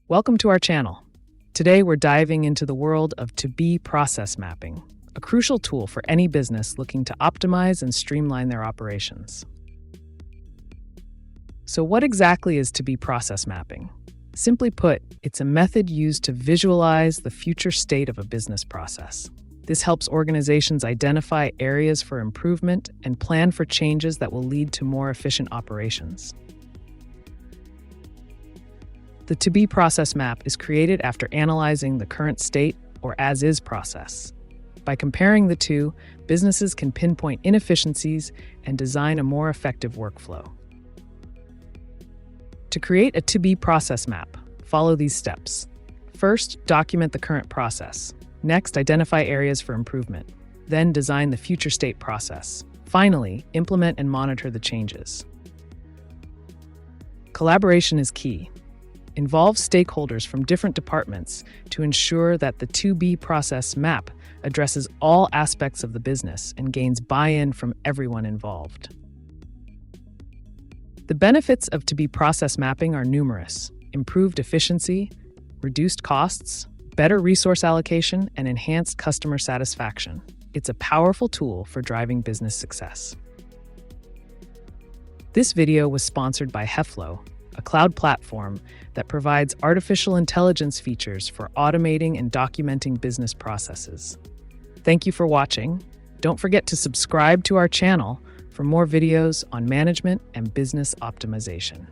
Welcome to our channel. Today we're diving into the world of to-be process mapping, a crucial tool for any business looking to optimize and streamline their operations. So what exactly is to-be process mapping? Simply put, it's a method used to visualize the future state of a business process. This helps organizations identify areas for improvement and plan for changes that will lead to more efficient operations. The to-be process map is created after analyzing the current state or as-is process. By comparing the two, businesses can pinpoint inefficiencies and design a more effective workflow. To create a to-be process map, follow these steps. First, document the current process. Next, identify areas for improvement. Then, design the future state process. Finally, implement and monitor the changes. Collaboration is key. Involve stakeholders from different departments to ensure that the to-be process map addresses all aspects of the business and gains buy-in from everyone involved. The benefits of to-be process mapping are numerous: improved efficiency, reduced costs, better resource allocation, and enhanced customer satisfaction. It's a powerful tool for driving business success. This video was sponsored by HEFLO, a cloud platform that provides artificial intelligence features for automating and documenting business processes. Thank you for watching. Don't forget to subscribe to our channel for more videos on management and business optimization.